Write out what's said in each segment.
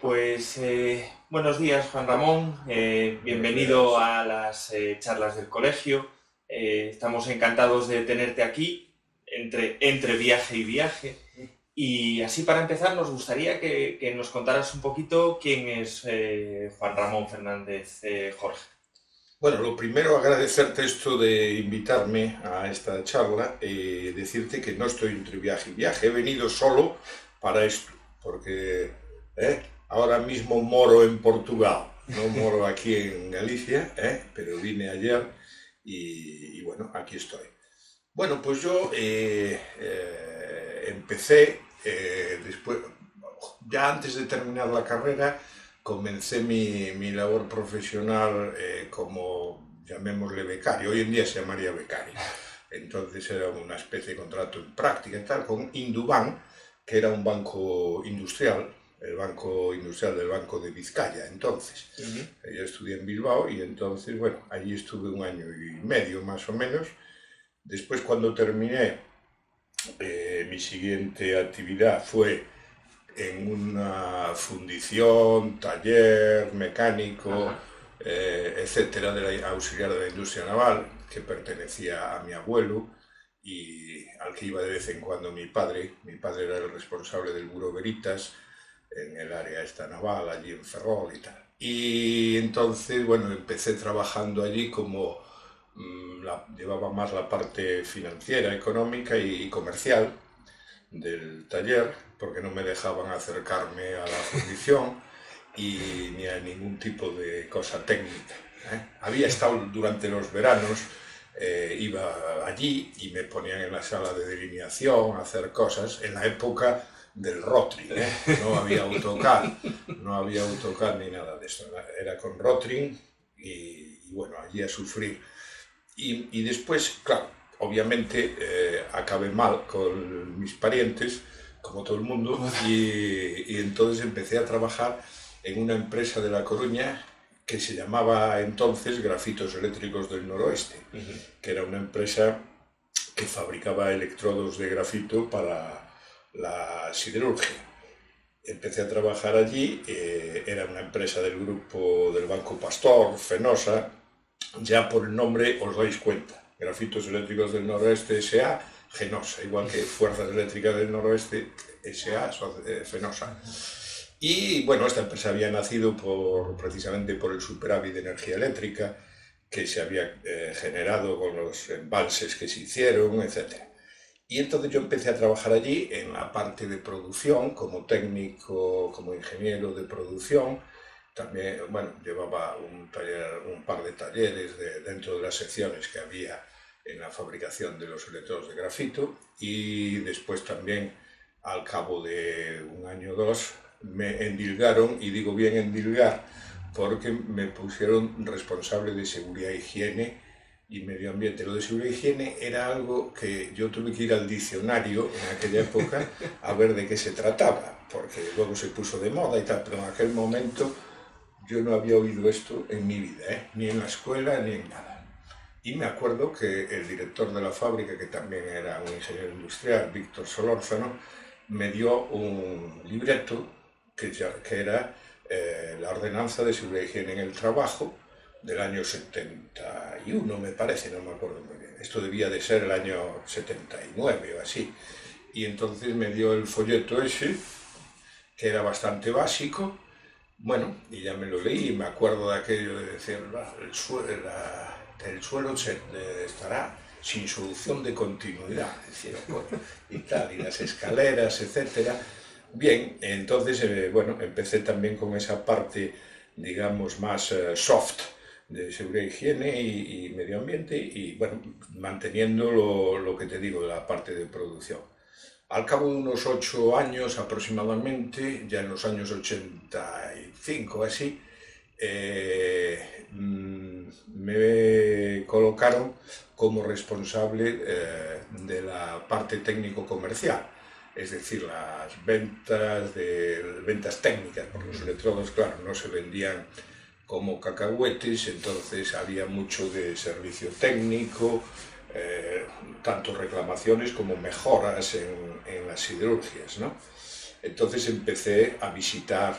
Buenos días, Juan Ramón. Buenos Bienvenido días. a las charlas del colegio. Estamos encantados de tenerte aquí, entre viaje y viaje. Y así para empezar, nos gustaría que nos contaras un poquito quién es Juan Ramón Fernández Jorge. Bueno, lo primero, agradecerte esto de invitarme a esta charla y decirte que no estoy entre viaje y viaje. He venido solo para esto, porque ahora mismo moro en Portugal, no moro aquí en Galicia, pero vine ayer y bueno, aquí estoy. Bueno, pues yo empecé después, ya antes de terminar la carrera, comencé mi labor profesional como, llamémosle becario, hoy en día se llamaría becario. Entonces era una especie de contrato en práctica y tal, con Induban, que era un banco industrial, el banco industrial del Banco de Vizcaya. Entonces, yo estudié en Bilbao y entonces, bueno, allí estuve un año y medio más o menos. Después, cuando terminé, mi siguiente actividad fue en una fundición, taller mecánico, Ajá. etcétera, de la auxiliar de la industria naval, que pertenecía a mi abuelo y al que iba de vez en cuando mi padre. Mi padre era el responsable del Buró Veritas en el área esta naval, allí en Ferrol y tal. Y entonces, bueno, empecé trabajando allí como llevaba más la parte financiera, económica y comercial del taller, porque no me dejaban acercarme a la fundición y ni a ningún tipo de cosa técnica. Había estado durante los veranos, iba allí y me ponían en la sala de delineación a hacer cosas en la época del Rotring, no había AutoCAD, no había AutoCAD ni nada de eso, era con Rotring y bueno, allí a sufrir. Y después, claro, obviamente acabé mal con mis parientes, como todo el mundo, y entonces empecé a trabajar en una empresa de La Coruña que se llamaba entonces Grafitos Eléctricos del Noroeste, que era una empresa que fabricaba electrodos de grafito para la siderurgia. Empecé a trabajar allí, era una empresa del grupo del Banco Pastor, Fenosa. Ya por el nombre os dais cuenta. Grafitos Eléctricos del Noroeste S.A., Genosa, igual que Fuerzas Eléctricas del Noroeste S.A., Fenosa. Y bueno, esta empresa había nacido precisamente por el superávit de energía eléctrica que se había generado con los embalses que se hicieron, etc. Y entonces yo empecé a trabajar allí en la parte de producción, como técnico, como ingeniero de producción. También, bueno, llevaba un par de talleres dentro de las secciones que había en la fabricación de los electrodos de grafito, y después también, al cabo de un año o dos, me endilgaron, y digo bien endilgar, porque me pusieron responsable de seguridad, higiene y medio ambiente. Lo de seguridad e higiene era algo que yo tuve que ir al diccionario en aquella época a ver de qué se trataba, porque luego se puso de moda y tal, pero en aquel momento yo no había oído esto en mi vida, ni en la escuela ni en nada. Y me acuerdo que el director de la fábrica, que también era un ingeniero industrial, Víctor Solórzano, me dio un libreto que era la ordenanza de seguridad y higiene en el trabajo del año 71, me parece, no me acuerdo muy bien. Esto debía de ser el año 79 o así. Y entonces me dio el folleto ese, que era bastante básico. Bueno, y ya me lo leí y me acuerdo de aquello de decir, el suelo estará sin solución de continuidad, decía, bueno, y tal, y las escaleras, etcétera. Bien, entonces, bueno, empecé también con esa parte, digamos, más soft de seguridad, higiene y medio ambiente, y bueno, manteniendo lo que te digo de la parte de producción. Al cabo de unos 8 años aproximadamente, ya en los años 85 así, me colocaron como responsable de la parte técnico-comercial, es decir, las ventas técnicas, porque los electrodos, claro, no se vendían como cacahuetes, entonces había mucho de servicio técnico, tanto reclamaciones como mejoras en las siderurgias, ¿no? Entonces empecé a visitar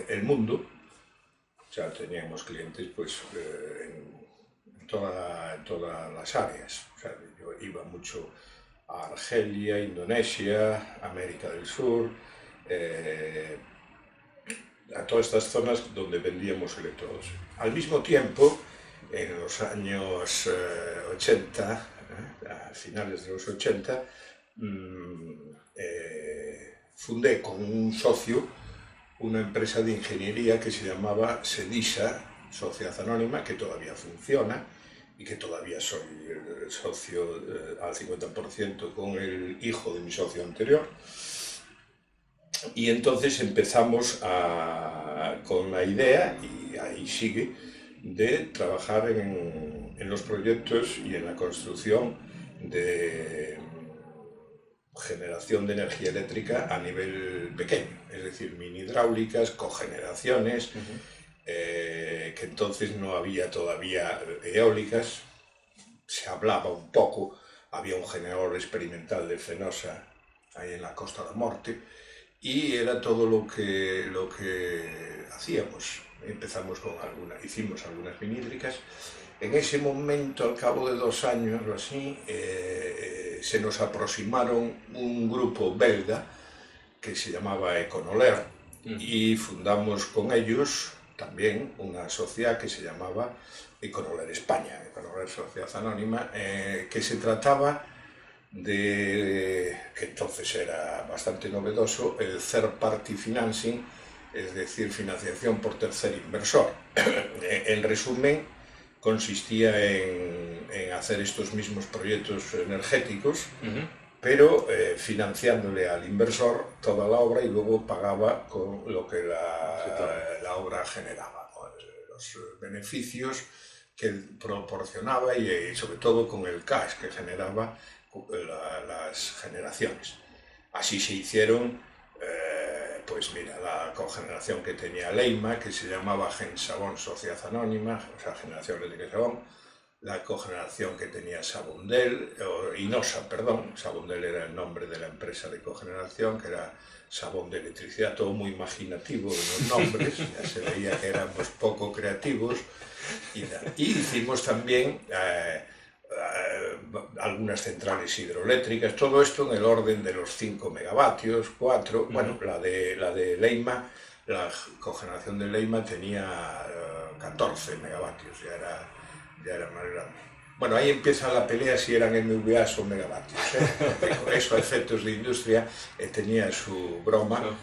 el mundo. O sea, teníamos clientes pues, en todas las áreas. O sea, yo iba mucho a Argelia, Indonesia, América del Sur, a todas estas zonas donde vendíamos electrodos. Al mismo tiempo, en los años 80, a finales de los 80, fundé con un socio una empresa de ingeniería que se llamaba Sedisa, Sociedad Anónima, que todavía funciona y que todavía soy socio al 50% con el hijo de mi socio anterior. Y entonces empezamos con la idea, y ahí sigue, de trabajar en los proyectos y en la construcción de generación de energía eléctrica a nivel pequeño, es decir, mini hidráulicas, cogeneraciones, que entonces no había todavía eólicas, se hablaba un poco, había un generador experimental de Fenosa ahí en la Costa da Morte, y era todo lo que hacíamos. Empezamos hicimos algunas mini hídricas. En ese momento, al cabo de 2 años o así, se nos aproximaron un grupo belga que se llamaba Econoler y fundamos con ellos también una sociedad que se llamaba Econoler España, Econoler Sociedad Anónima, que se trataba de, que entonces era bastante novedoso, el third party financing, es decir, financiación por tercer inversor. En resumen, consistía en hacer estos mismos proyectos energéticos, pero financiándole al inversor toda la obra y luego pagaba con lo que la obra generaba, ¿no? Los beneficios que proporcionaba y sobre todo con el cash que generaba las generaciones. Así se hicieron, pues mira, la cogeneración que tenía Leima, que se llamaba Gensabón Sociedad Anónima, o sea, Generación Eléctrica de Sabón, la cogeneración que tenía Sabondel, Inosa, perdón, Sabondel era el nombre de la empresa de cogeneración, que era Sabón de Electricidad, todo muy imaginativo de los nombres, ya se veía que éramos poco creativos, y hicimos también algunas centrales hidroeléctricas, todo esto en el orden de los 5 megavatios, 4, bueno, la de Leima, la cogeneración de Leima tenía 14 megavatios, ya era más grande. Bueno, ahí empieza la pelea si eran MVAs o megavatios, eso a efectos de industria tenía su broma,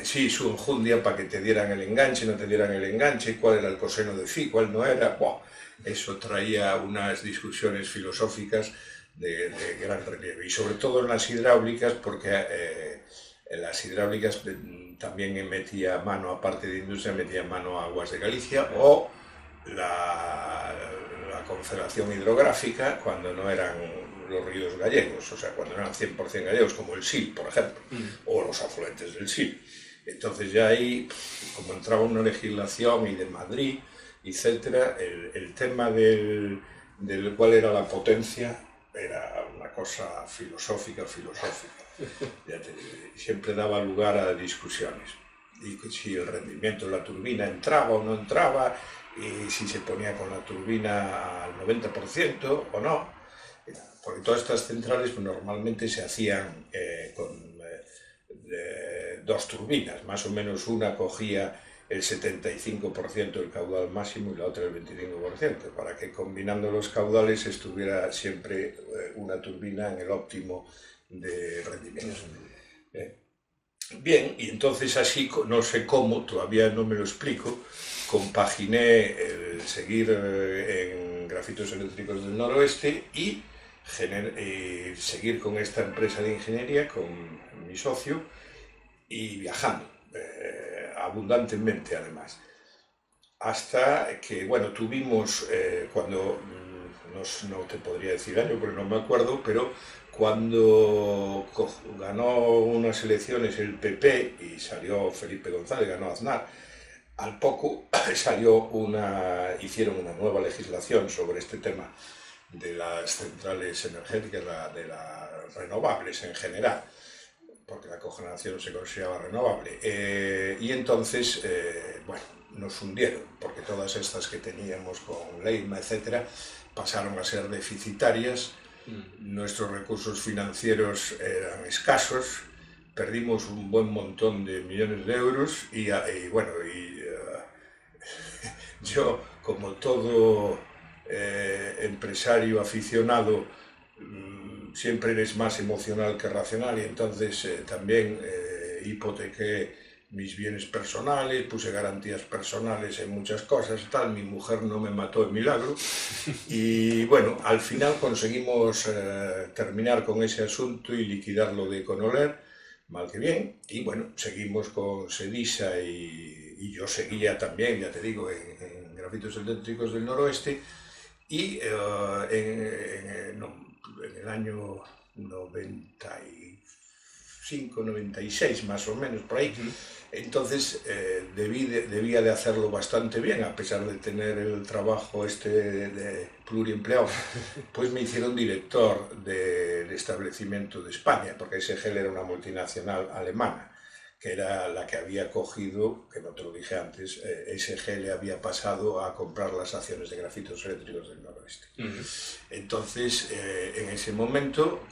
sí, su enjundia para que te dieran el enganche, no te dieran el enganche, cuál era el coseno de phi, cuál no era. Wow. Eso traía unas discusiones filosóficas de gran relieve, y sobre todo en las hidráulicas, porque en las hidráulicas también metía mano, aparte de industria, metía mano a Aguas de Galicia o la Confederación Hidrográfica, cuando no eran los ríos gallegos, o sea, cuando eran 100% gallegos, como el Sil, por ejemplo, o los afluentes del Sil. Entonces ya ahí, como entraba una legislación y de Madrid, etcétera, el tema del cuál era la potencia era una cosa filosófica. Siempre daba lugar a discusiones. Y si el rendimiento de la turbina entraba o no entraba, y si se ponía con la turbina al 90% o no. Porque todas estas centrales pues, normalmente se hacían con 2 turbinas, más o menos una cogía el 75% del caudal máximo y la otra el 25%, para que combinando los caudales estuviera siempre una turbina en el óptimo de rendimiento. Bien, y entonces así, no sé cómo, todavía no me lo explico, compaginé el seguir en Grafitos Eléctricos del Noroeste y seguir con esta empresa de ingeniería, con mi socio, y viajando. Abundantemente además, hasta que, bueno, tuvimos, cuando, no te podría decir año porque no me acuerdo, pero cuando ganó unas elecciones el PP y salió Felipe González, ganó Aznar, al poco hicieron una nueva legislación sobre este tema de las centrales energéticas, de las renovables en general. porque la cogeneración se consideraba renovable. Y entonces, bueno, nos hundieron, porque todas estas que teníamos con Leima, etcétera, pasaron a ser deficitarias, nuestros recursos financieros eran escasos, perdimos un buen montón de millones de euros y bueno, yo, como todo empresario aficionado, siempre eres más emocional que racional, y entonces también hipotequé mis bienes personales, puse garantías personales en muchas cosas, tal. Mi mujer no me mató de milagro y bueno, al final conseguimos terminar con ese asunto y liquidarlo de Econoler, mal que bien, y bueno, seguimos con Sedisa y yo seguía también, ya te digo, en Grafitos Eléctricos del Noroeste, y en el año 95, 96 más o menos, por ahí, entonces debía de hacerlo bastante bien, a pesar de tener el trabajo de pluriempleado, pues me hicieron director del establecimiento de España, porque SGL era una multinacional alemana, que era la que había cogido, que no te lo dije antes, SGL había pasado a comprar las acciones de Grafitos Eléctricos del Noroeste. Entonces, en ese momento,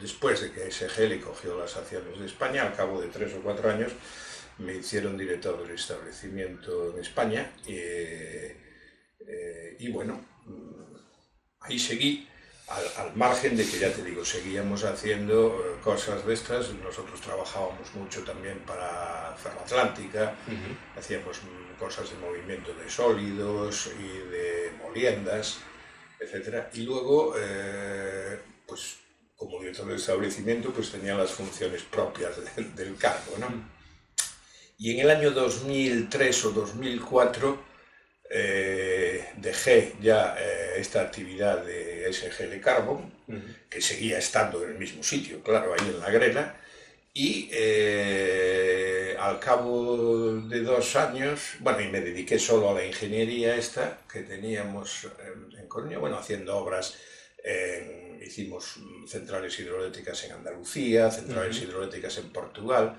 después de que SGL cogió las acciones de España, al cabo de 3 o 4 años, me hicieron director del establecimiento en España, y bueno, ahí seguí. Al margen de que, ya te digo, seguíamos haciendo cosas de estas. Nosotros trabajábamos mucho también para Ferroatlántica, hacíamos cosas de movimiento de sólidos y de moliendas, etc. Y luego, pues como director del establecimiento, pues tenía las funciones propias del cargo, ¿no? Y en el año 2003 o 2004 dejé ya esta actividad de SGL Carbon, que seguía estando en el mismo sitio, claro, ahí en La Grela, y al cabo de 2 años, bueno, y me dediqué solo a la ingeniería esta que teníamos en Coruña, bueno, haciendo obras, hicimos centrales hidroeléctricas en Andalucía, centrales hidroeléctricas en Portugal,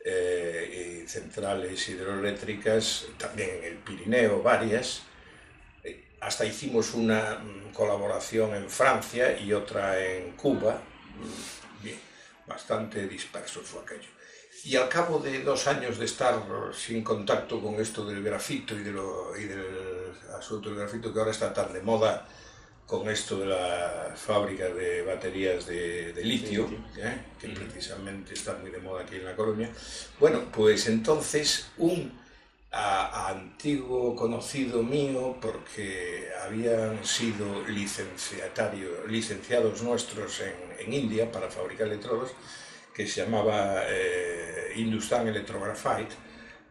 y centrales hidroeléctricas también en el Pirineo, varias. Hasta hicimos una colaboración en Francia y otra en Cuba. Bien, bastante disperso fue aquello. Y al cabo de 2 años de estar sin contacto con esto del grafito y del asunto del grafito, que ahora está tan de moda con esto de la fábrica de baterías de litio, que precisamente está muy de moda aquí en La Coruña. Bueno, pues entonces un antiguo conocido mío, porque habían sido licenciados nuestros en India para fabricar electrodos, que se llamaba Hindustan Electrographite,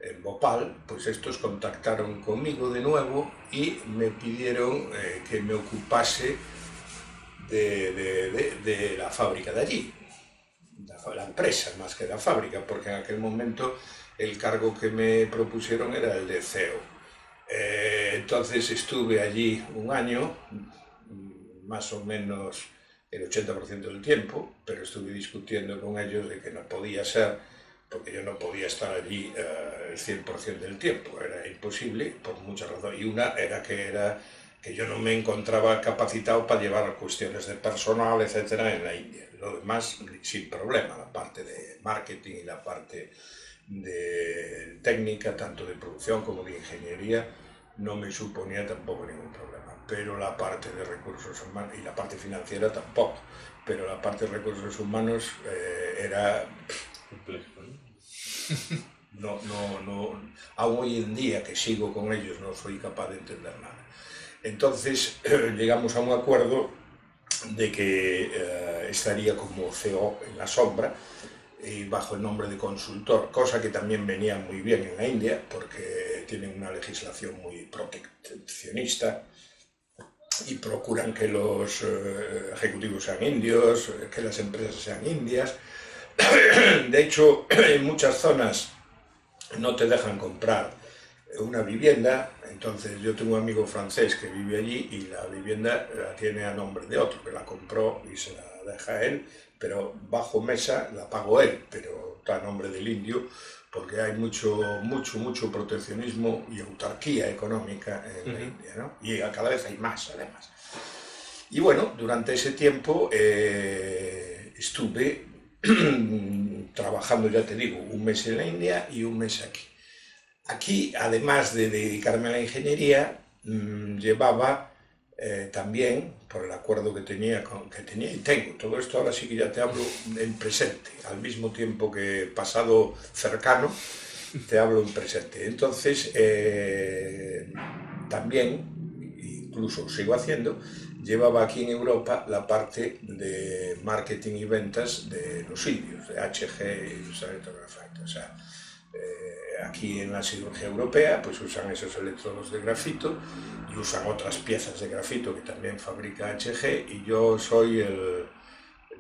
en Bhopal, pues estos contactaron conmigo de nuevo y me pidieron que me ocupase de la fábrica de allí, la empresa más que la fábrica, porque en aquel momento el cargo que me propusieron era el de CEO. Entonces estuve allí 1 año, más o menos el 80% del tiempo, pero estuve discutiendo con ellos de que no podía ser, porque yo no podía estar allí el 100% del tiempo, era imposible por muchas razones, y una era que yo no me encontraba capacitado para llevar cuestiones de personal, etcétera, en la India. Lo demás, sin problema, la parte de marketing y la parte de técnica, tanto de producción como de ingeniería, no me suponía tampoco ningún problema, pero la parte de recursos humanos y la parte financiera tampoco, pero la parte de recursos humanos era complejo, ¿no? Aún hoy en día que sigo con ellos no soy capaz de entender nada. Entonces llegamos a un acuerdo de que estaría como CEO en la sombra y bajo el nombre de consultor, cosa que también venía muy bien en la India porque tienen una legislación muy proteccionista y procuran que los ejecutivos sean indios, que las empresas sean indias. De hecho, en muchas zonas no te dejan comprar una vivienda. Entonces yo tengo un amigo francés que vive allí y la vivienda la tiene a nombre de otro, que la compró y se la deja a él, pero bajo mesa la pagó él, pero está a nombre del indio, porque hay mucho proteccionismo y autarquía económica en la India, ¿no? Y cada vez hay más, además. Y bueno, durante ese tiempo estuve trabajando, ya te digo, un mes en la India y un mes aquí. Aquí, además de dedicarme a la ingeniería, llevaba también, por el acuerdo que tenía y tengo, todo esto ahora sí que ya te hablo en presente, al mismo tiempo que pasado cercano, te hablo en presente. Entonces, también, incluso sigo haciendo, llevaba aquí en Europa la parte de marketing y ventas de los indios, de HG y Graphite. O sea, aquí en la siderurgia europea pues usan esos electrodos de grafito y usan otras piezas de grafito que también fabrica HG, y yo soy el,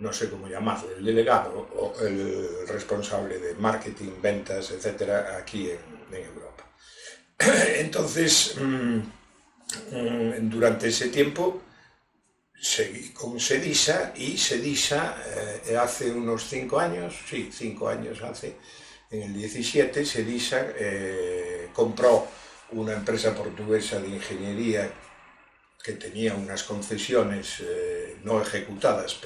no sé cómo llamarlo, el delegado o el responsable de marketing, ventas, etcétera, aquí en Europa. Entonces, durante ese tiempo seguí con Sedisa, y Sedisa hace unos 5 años, sí, 5 años hace, en el 17, Sedisa compró una empresa portuguesa de ingeniería que tenía unas concesiones no ejecutadas,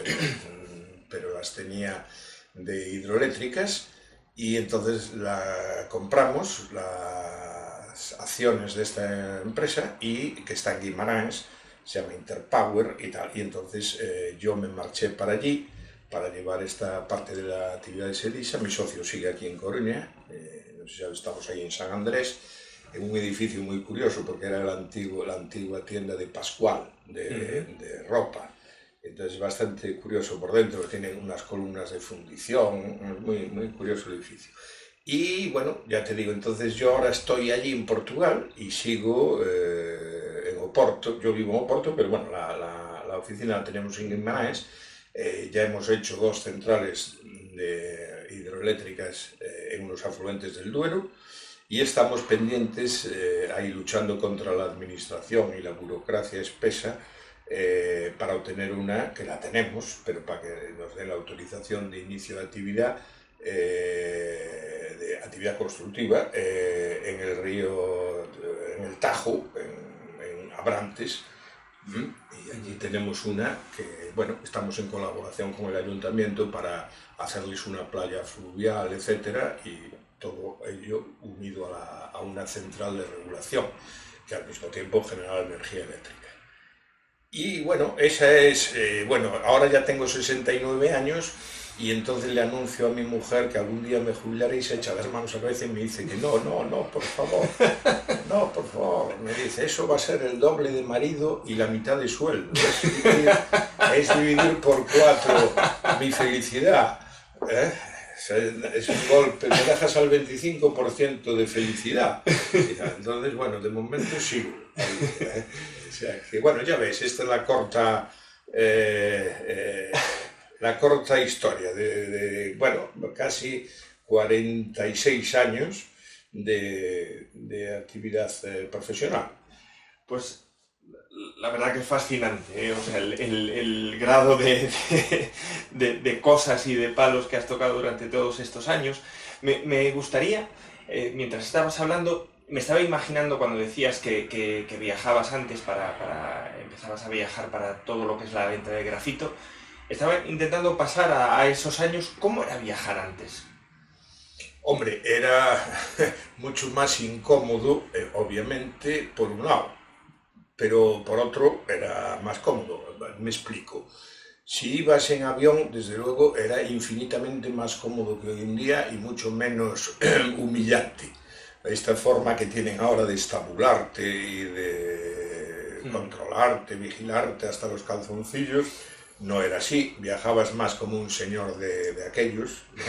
pero las tenía de hidroeléctricas, y entonces la compramos, las acciones de esta empresa, y que está en Guimarães, se llama Interpower y tal, y entonces yo me marché para allí para llevar esta parte de la actividad de Sedisa. Mi socio sigue aquí en Coruña, no sé si estamos ahí en San Andrés, en un edificio muy curioso porque era la antigua tienda de Pascual, de ropa. Entonces bastante curioso por dentro, tiene unas columnas de fundición, muy curioso el edificio. Y bueno, ya te digo, entonces yo ahora estoy allí en Portugal y sigo en Oporto. Yo vivo en Oporto, pero bueno, la oficina la tenemos en Guimarães. Ya hemos hecho 2 centrales hidroeléctricas en unos afluentes del Duero, y estamos pendientes, ahí luchando contra la administración y la burocracia espesa, para obtener una, que la tenemos, pero para que nos den la autorización de inicio de actividad constructiva en el río, en el Tajo, en Abrantes. Y allí tenemos una que, bueno, estamos en colaboración con el ayuntamiento para hacerles una playa fluvial, etcétera, y todo ello unido a una central de regulación que al mismo tiempo genera energía eléctrica. Y bueno, esa es, bueno, ahora ya tengo 69 años, y entonces le anuncio a mi mujer que algún día me jubilaré, y se echa las manos a la cabeza y me dice que no, por favor, no, por favor. Me dice, eso va a ser el doble de marido y la mitad de sueldo. Es dividir por 4 mi felicidad. Es un golpe, me dejas al 25% de felicidad. Entonces, bueno, de momento sigo. O sea, que, bueno, ya ves, esta es la corta... la corta historia de bueno, casi 46 años de actividad profesional. Pues la verdad que es fascinante, ¿eh? O sea, el grado de cosas y de palos que has tocado durante todos estos años. Me gustaría, mientras estabas hablando, me estaba imaginando cuando decías que viajabas antes empezabas a viajar para todo lo que es la venta de grafito. Estaba intentando pasar a esos años. ¿Cómo era viajar antes? Hombre, era mucho más incómodo, obviamente, por un lado, pero por otro era más cómodo. Me explico. Si ibas en avión, desde luego, era infinitamente más cómodo que hoy en día y mucho menos humillante. Esta forma que tienen ahora de estabularte y de controlarte, vigilarte hasta los calzoncillos, no era así. Viajabas más como un señor de aquellos, ¿no?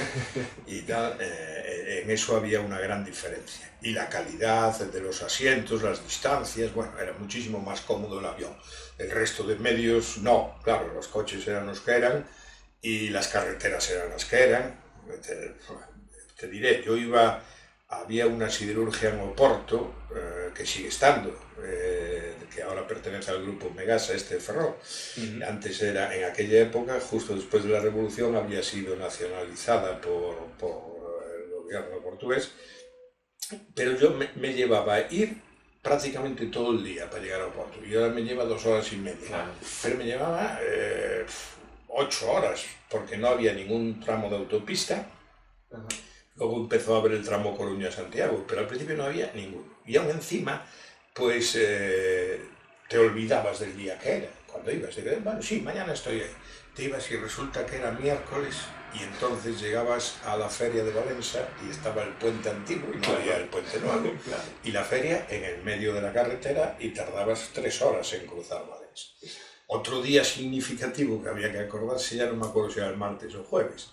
Y tal, en eso había una gran diferencia. Y la calidad de los asientos, las distancias, bueno, era muchísimo más cómodo el avión. El resto de medios, no, claro, los coches eran los que eran y las carreteras eran las que eran. Te diré, había una siderurgia en Oporto, que sigue estando, que ahora ahora pertenece al grupo Megasa, este de Ferrol. Antes era, en aquella época, justo después de la Revolución, había sido nacionalizada por el gobierno portugués, pero yo me llevaba a ir prácticamente todo el día para llegar a Oporto, y ahora me lleva 2 horas y media, Claro. pero me llevaba 8 horas, porque no había ningún tramo de autopista. Ajá. Luego empezó a haber el tramo Coruña-Santiago, pero al principio no había ninguno. Y aún encima, pues te olvidabas del día que era. Cuando ibas, bueno, sí, mañana estoy ahí. Te ibas y resulta que era miércoles, y entonces llegabas a la feria de Valencia y estaba el puente antiguo y no había el puente nuevo. Claro. Y la feria en el medio de la carretera y tardabas 3 horas en cruzar Valencia. Otro día significativo que había que acordarse, ya no me acuerdo si era el martes o jueves,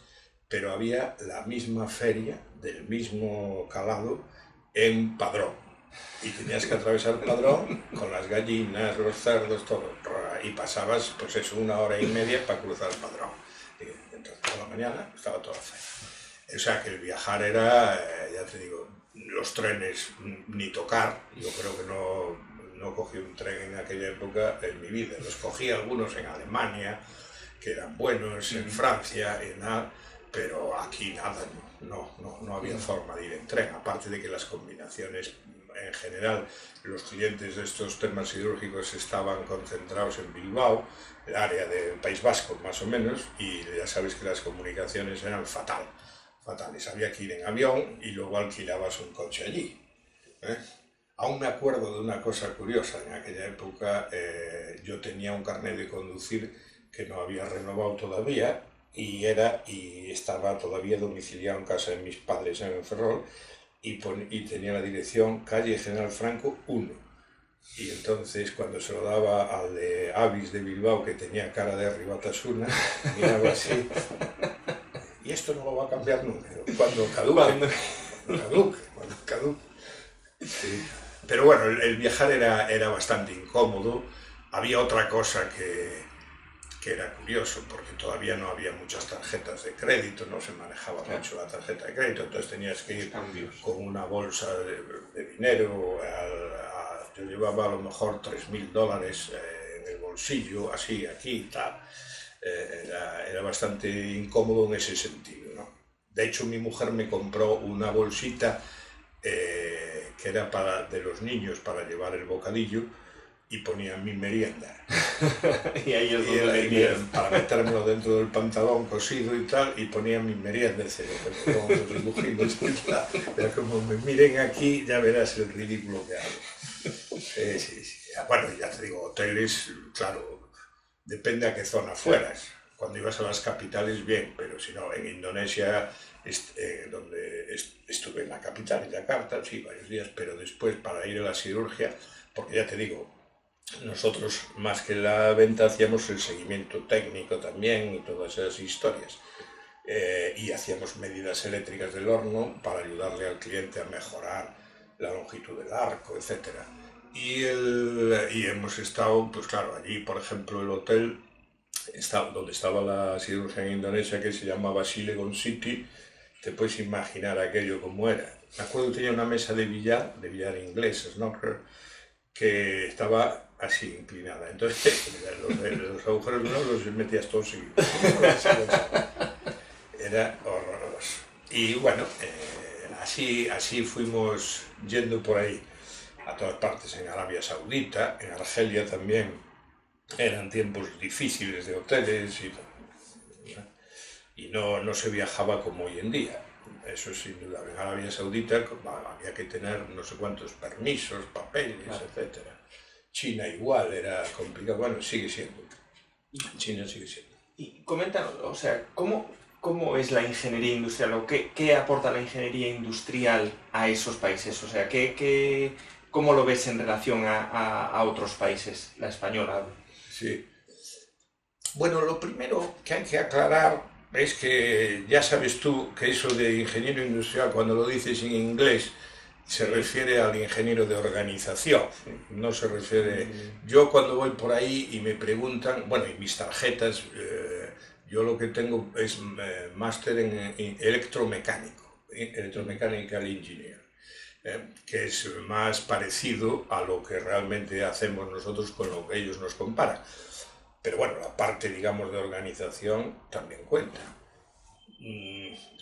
pero había la misma feria del mismo calado en Padrón. Y tenías que atravesar Padrón con las gallinas, los cerdos, todo. Y pasabas, pues eso, 1 hora y media para cruzar Padrón. Y entonces, por la mañana estaba toda la feria. O sea que el viajar era, ya te digo, los trenes ni tocar. Yo creo que no cogí un tren en aquella época en mi vida. Los cogí algunos en Alemania, que eran buenos, en Francia, y nada. Pero aquí nada, no había forma de ir en tren, aparte de que las combinaciones, en general, los clientes de estos temas siderúrgicos estaban concentrados en Bilbao, el área del País Vasco más o menos, y ya sabes que las comunicaciones eran fatales. Había que ir en avión y luego alquilabas un coche allí. Aún me acuerdo de una cosa curiosa, en aquella época yo tenía un carnet de conducir que no había renovado todavía, y estaba todavía domiciliado en casa de mis padres en Ferrol, y tenía la dirección calle General Franco 1. Y entonces cuando se lo daba al de Avis de Bilbao, que tenía cara de Ribatasuna, miraba así, y esto no lo va a cambiar nunca, cuando caduque. Sí. Pero bueno, el viajar era bastante incómodo. Había otra cosa que era curioso, porque todavía no había muchas tarjetas de crédito, no se manejaba mucho la tarjeta de crédito, entonces tenías que ir con una bolsa de dinero, yo llevaba a lo mejor $3.000 en el bolsillo, así, aquí y tal. Era bastante incómodo en ese sentido, ¿no? De hecho, mi mujer me compró una bolsita que era de los niños para llevar el bocadillo, y ponía mi merienda. Y ahí es donde para metérmelo dentro del pantalón cosido y tal, y ponía mi merienda, con los dibujitos y tal. Pero como me miren aquí, ya verás el ridículo que hago. Sí. Bueno, ya te digo, hoteles, claro, depende a qué zona fueras. Cuando ibas a las capitales, bien, pero si no, en Indonesia, donde estuve en la capital, en Yakarta, sí, varios días, pero después para ir a la siderurgia, porque ya te digo, nosotros más que la venta hacíamos el seguimiento técnico también y todas esas historias, y hacíamos medidas eléctricas del horno para ayudarle al cliente a mejorar la longitud del arco, etc. Y hemos estado, pues claro, allí por ejemplo el hotel donde estaba la siderurgia en Indonesia, que se llamaba Cilegon City, te puedes imaginar aquello como era. Me acuerdo que tenía una mesa de billar inglés, snooker, que estaba así inclinada, entonces los agujeros no los metías todos seguidos. Era horroroso. Y bueno, así fuimos yendo por ahí a todas partes, en Arabia Saudita, en Argelia también. Eran tiempos difíciles de hoteles y no se viajaba como hoy en día. Eso sin duda. En Arabia Saudita había que tener no sé cuántos permisos, papeles, etc. China igual, era complicado. Bueno, sigue siendo. China sigue siendo. Y coméntanos, o sea, ¿cómo es la ingeniería industrial o qué aporta la ingeniería industrial a esos países? O sea, ¿cómo lo ves en relación a otros países, la española? Sí. Bueno, lo primero que hay que aclarar es que ya sabes tú que eso de ingeniero industrial, cuando lo dices en inglés, se refiere al ingeniero de organización, no se refiere... Yo cuando voy por ahí y me preguntan, bueno, y mis tarjetas, yo lo que tengo es máster en electromecánico, Electromechanical Engineer. que es más parecido a lo que realmente hacemos nosotros con lo que ellos nos comparan. Pero bueno, la parte, digamos, de organización también cuenta.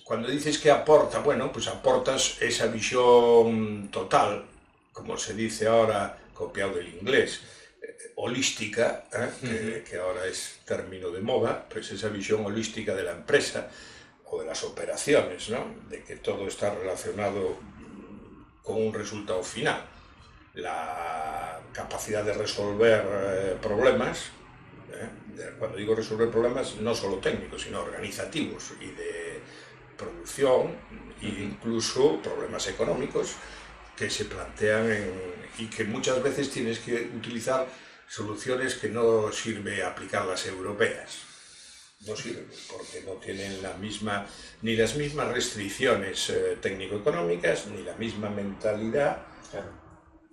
Cuando dices que aporta, bueno, pues aportas esa visión total, como se dice ahora, copiado del inglés, holística, que ahora es término de moda, pues esa visión holística de la empresa o de las operaciones, ¿no? De que todo está relacionado con un resultado final. La capacidad de resolver problemas, cuando digo resolver problemas, no solo técnicos, sino organizativos y de producción, e incluso problemas económicos que se plantean y que muchas veces tienes que utilizar soluciones que no sirve aplicarlas europeas. No sirven porque no tienen ni las mismas restricciones técnico-económicas, ni la misma mentalidad. Claro.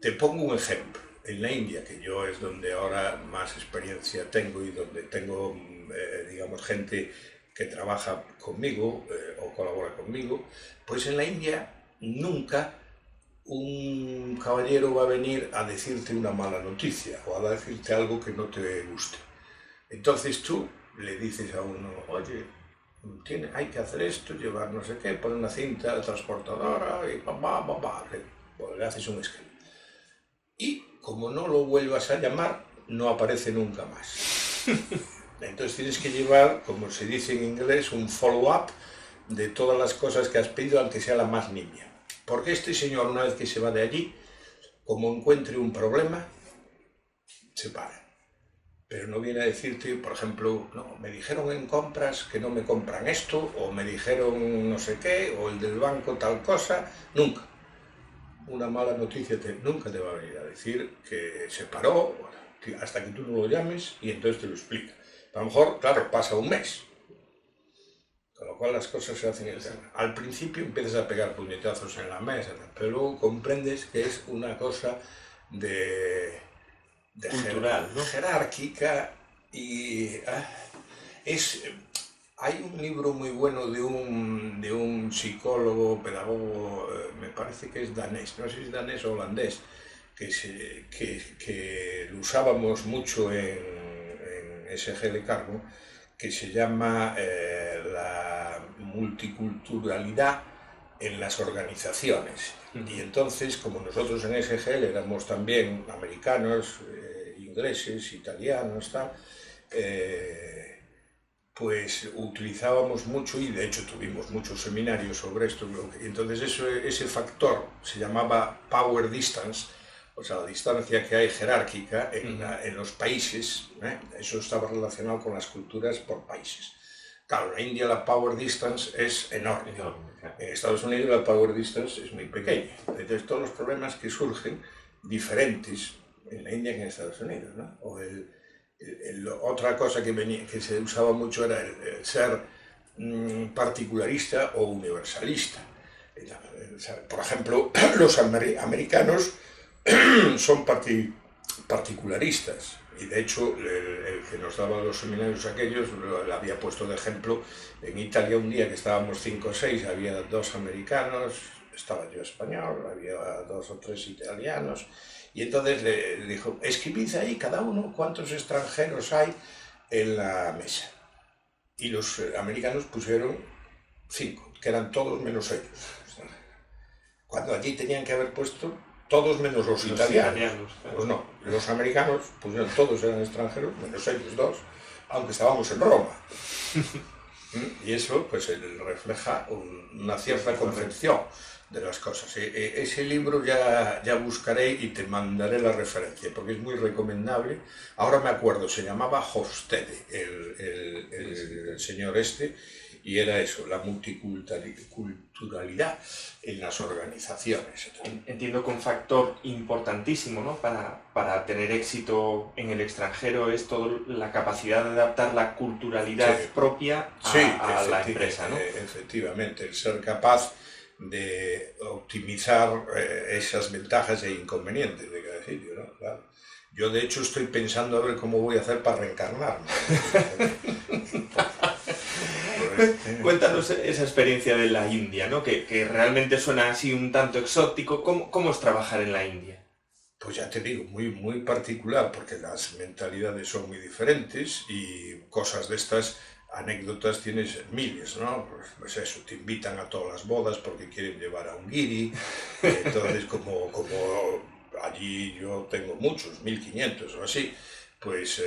Te pongo un ejemplo. En la India, que yo es donde ahora más experiencia tengo y donde tengo, digamos, gente que trabaja conmigo o colabora conmigo, pues en la India nunca un caballero va a venir a decirte una mala noticia o a decirte algo que no te guste. Entonces tú le dices a uno, oye, hay que hacer esto, llevar no sé qué, poner una cinta transportadora y le haces un esquema. Y como no lo vuelvas a llamar, no aparece nunca más. Entonces tienes que llevar, como se dice en inglés, un follow-up de todas las cosas que has pedido, aunque sea la más nimia. Porque este señor, una vez que se va de allí, como encuentre un problema, se para. Pero no viene a decirte, por ejemplo, no, me dijeron en compras que no me compran esto, o me dijeron no sé qué, o el del banco tal cosa, nunca. Una mala noticia nunca te va a venir a decir que se paró hasta que tú no lo llames y entonces te lo explica. A lo mejor, claro, pasa un mes, con lo cual las cosas se hacen eternas. Al principio empiezas a pegar puñetazos en la mesa, pero luego comprendes que es una cosa de cultural, ¿no? Jerárquica y hay un libro muy bueno de un psicólogo, pedagogo, me parece que es danés, no sé si es danés o holandés, que lo usábamos mucho en SG de Cargo, que se llama la multiculturalidad en las organizaciones. Y entonces, como nosotros en SGL éramos también americanos, ingleses, italianos, tal, pues utilizábamos mucho, y de hecho tuvimos muchos seminarios sobre esto, y entonces ese factor se llamaba power distance, o sea, la distancia que hay jerárquica en los países, eso estaba relacionado con las culturas por países. Claro, en la India la power distance es enorme. En Estados Unidos la power distance es muy pequeña. Entonces todos los problemas que surgen diferentes en la India que en Estados Unidos, ¿no? O otra cosa que se usaba mucho era el ser particularista o universalista. Por ejemplo, los americanos son particularistas. Y de hecho, el que nos daba los seminarios aquellos, le había puesto de ejemplo, en Italia un día que estábamos 5 o 6, había 2 americanos, estaba yo español, había 2 o 3 italianos, y entonces le dijo, escribid ahí cada uno cuántos extranjeros hay en la mesa. Y los americanos pusieron 5, que eran todos menos ellos. Cuando allí tenían que haber puesto todos menos los italianos. Claro. Pues no, los americanos pusieron todos eran extranjeros, menos ellos 2, aunque estábamos en Roma. Y eso pues refleja una cierta concepción de las cosas. Ese libro ya buscaré y te mandaré la referencia, porque es muy recomendable. Ahora me acuerdo, se llamaba Hofstede, el señor este, y era eso, la multiculturalidad en las organizaciones. Entiendo que un factor importantísimo, ¿no? para tener éxito en el extranjero es toda la capacidad de adaptar la culturalidad propia a la empresa, ¿no? Efectivamente, el ser capaz de optimizar esas ventajas e inconvenientes de cada sitio, ¿no? Claro. Yo de hecho estoy pensando a ver cómo voy a hacer para reencarnarme. Cuéntanos esa experiencia de la India, ¿no? Que realmente suena así un tanto exótico. ¿Cómo es trabajar en la India? Pues ya te digo, muy particular, porque las mentalidades son muy diferentes y cosas de estas, anécdotas tienes miles, ¿no? Pues eso, te invitan a todas las bodas porque quieren llevar a un guiri, entonces como allí yo tengo muchos, 1500 o así, pues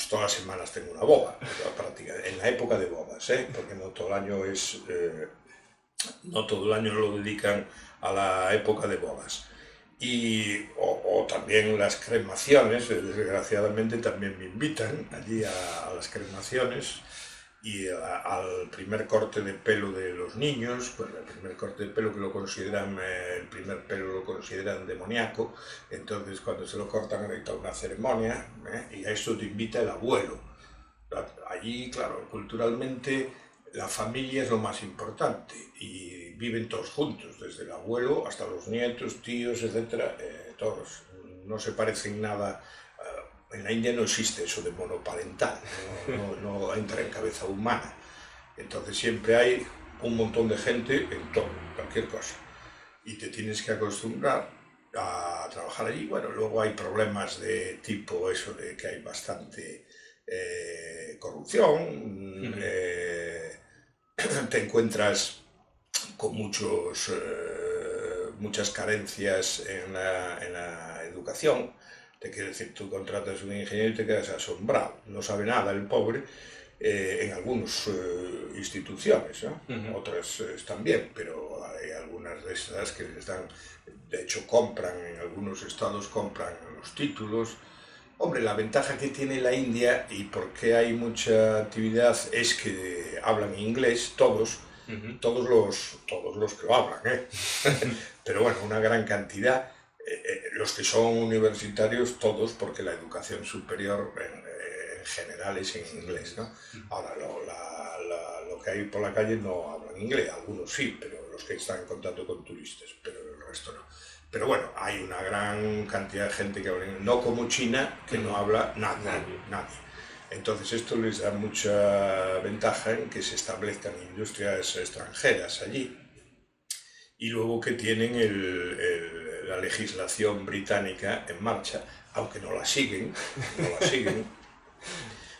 todas las semanas tengo una boda, prácticamente, en la época de bodas, porque no todo el año no todo el año lo dedican a la época de bodas. O también las cremaciones, desgraciadamente también me invitan allí a las cremaciones y al primer corte de pelo de los niños, pues el primer corte de pelo que lo consideran, el primer pelo lo consideran demoníaco, entonces cuando se lo cortan hay toda una ceremonia, y a esto te invita el abuelo. Allí, claro, culturalmente la familia es lo más importante y viven todos juntos, desde el abuelo hasta los nietos, tíos, etc. Todos. No se parecen nada. En la India no existe eso de monoparental, no entra en cabeza humana. Entonces siempre hay un montón de gente en todo, cualquier cosa. Y te tienes que acostumbrar a trabajar allí. Bueno, luego hay problemas de tipo eso de que hay bastante corrupción, te encuentras con muchas carencias en la educación. Te quiero decir, tú contratas a un ingeniero y te quedas asombrado. No sabe nada el pobre en algunas instituciones, ¿no? Otras están bien, pero hay algunas de estas que les dan, de hecho compran, en algunos estados compran los títulos. Hombre, la ventaja que tiene la India y por qué hay mucha actividad es que hablan inglés todos los que lo hablan, pero bueno, una gran cantidad, los que son universitarios todos, porque la educación superior en general es en inglés, ¿no? Ahora, lo que hay por la calle no hablan inglés, algunos sí, pero los que están en contacto con turistas, pero el resto no. Pero bueno, hay una gran cantidad de gente que habla inglés, no como China, que no habla nadie. Entonces esto les da mucha ventaja en que se establezcan industrias extranjeras allí. Y luego que tienen la legislación británica en marcha, aunque no la siguen,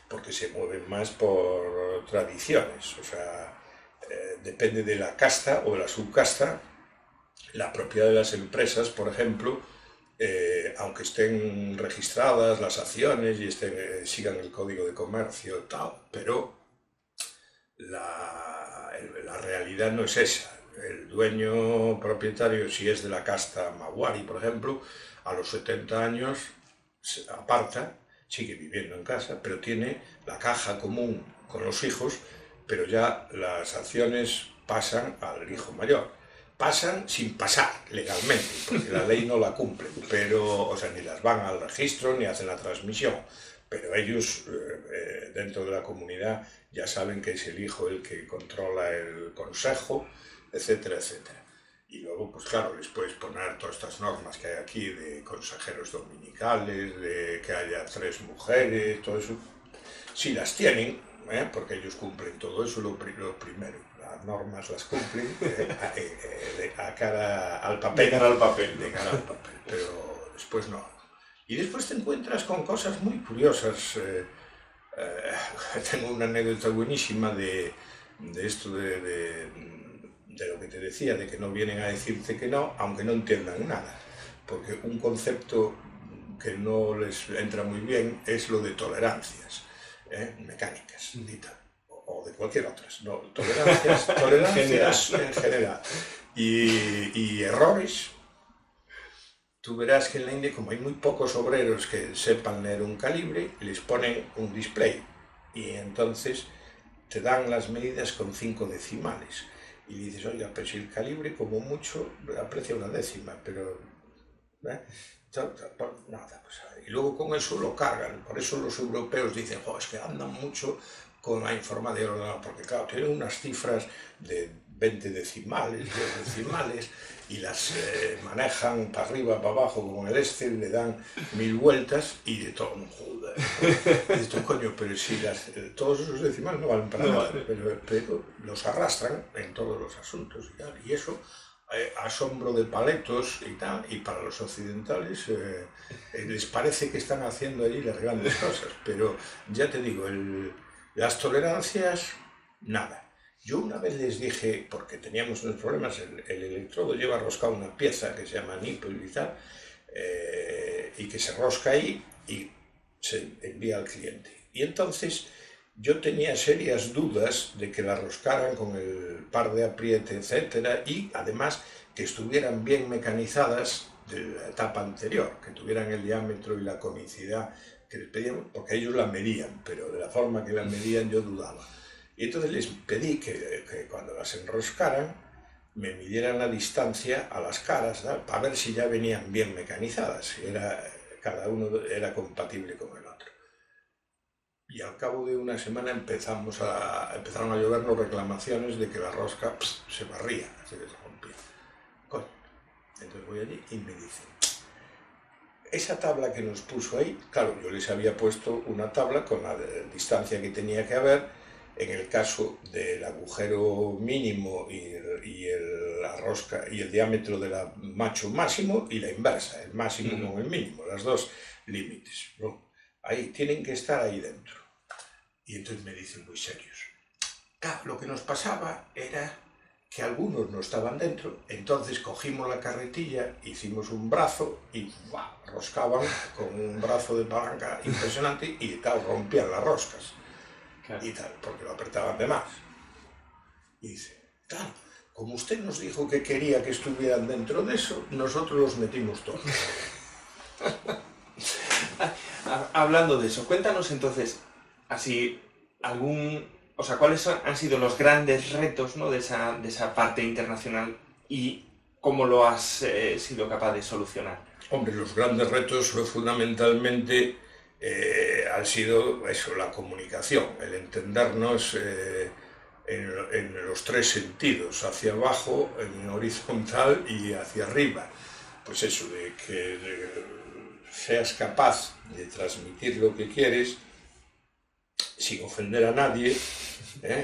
porque se mueven más por tradiciones. O sea, depende de la casta o de la subcasta. La propiedad de las empresas, por ejemplo, aunque estén registradas las acciones y sigan el código de comercio y tal, pero la realidad no es esa. El dueño propietario, si es de la casta Mawari, por ejemplo, a los 70 años se aparta, sigue viviendo en casa, pero tiene la caja común con los hijos, pero ya las acciones pasan al hijo mayor. Pasan sin pasar legalmente, porque la ley no la cumple, pero, o sea, ni las van al registro ni hacen la transmisión, pero ellos dentro de la comunidad ya saben que es el hijo el que controla el consejo, etcétera, etcétera. Y luego, pues claro, les puedes poner todas estas normas que hay aquí de consejeros dominicales, de que haya 3 mujeres, todo eso. Sí las tienen, porque ellos cumplen todo eso, lo primero. Las normas las cumplen a cara al papel. De cara al papel. De cara al papel, pero después no. Y después te encuentras con cosas muy curiosas. Tengo una anécdota buenísima de esto de lo que te decía, de que no vienen a decirte que no, aunque no entiendan nada. Porque un concepto que no les entra muy bien es lo de tolerancias mecánicas y tal. O de cualquier otras, ¿no? Tolerancias en general. Y errores. Tú verás que en la India, como hay muy pocos obreros que sepan leer un calibre, les ponen un display. Y entonces te dan las medidas con 5 decimales. Y dices, oiga, pero si el calibre como mucho aprecia una décima, pero... nada, pues, y luego con eso lo cargan. Por eso los europeos dicen, es que andan mucho con la informática de ordenador, porque claro, tienen unas cifras de 20 decimales, 10 decimales, y las manejan para arriba, para abajo, como el Excel, le dan 1000 vueltas y de todo, joder. Y esto, coño, pero si todos esos decimales no valen para nada, pero los arrastran en todos los asuntos y tal. Y eso, asombro de paletos y tal, y para los occidentales les parece que están haciendo allí las grandes cosas, pero ya te digo, las tolerancias, nada. Yo una vez les dije, porque teníamos unos problemas, el electrodo lleva roscado una pieza que se llama nipple y tal, y que se rosca ahí y se envía al cliente. Y entonces yo tenía serias dudas de que la roscaran con el par de apriete, etcétera, y además que estuvieran bien mecanizadas de la etapa anterior, que tuvieran el diámetro y la conicidad que les pedían, porque ellos la medían, pero de la forma que la medían yo dudaba. Y entonces les pedí que cuando las enroscaran me midieran la distancia a las caras, ¿no?, para ver si ya venían bien mecanizadas, si cada uno era compatible con el otro. Y al cabo de una semana empezaron a llovernos reclamaciones de que la rosca se barría, así que se rompía. Coño. Entonces voy allí y me dicen, esa tabla que nos puso ahí, claro, yo les había puesto una tabla con la distancia que tenía que haber en el caso del agujero mínimo y la rosca y el diámetro del macho máximo, y la inversa, el máximo con el mínimo, las dos límites, ¿no? Ahí tienen que estar ahí dentro. Y entonces me dicen muy serios, claro, lo que nos pasaba era que algunos no estaban dentro, entonces cogimos la carretilla, hicimos un brazo y roscaban con un brazo de palanca impresionante y tal, rompían las roscas. Claro. Y tal, porque lo apretaban de más. Y dice, claro, como usted nos dijo que quería que estuvieran dentro de eso, nosotros los metimos todos. Hablando de eso, cuéntanos entonces, así, ¿cuáles han sido los grandes retos, ¿no?, de esa parte internacional y cómo lo has sido capaz de solucionar? Hombre, los grandes retos fundamentalmente ha sido eso, la comunicación, el entendernos en los tres sentidos, hacia abajo, en horizontal y hacia arriba. Pues eso, de que seas capaz de transmitir lo que quieres sin ofender a nadie,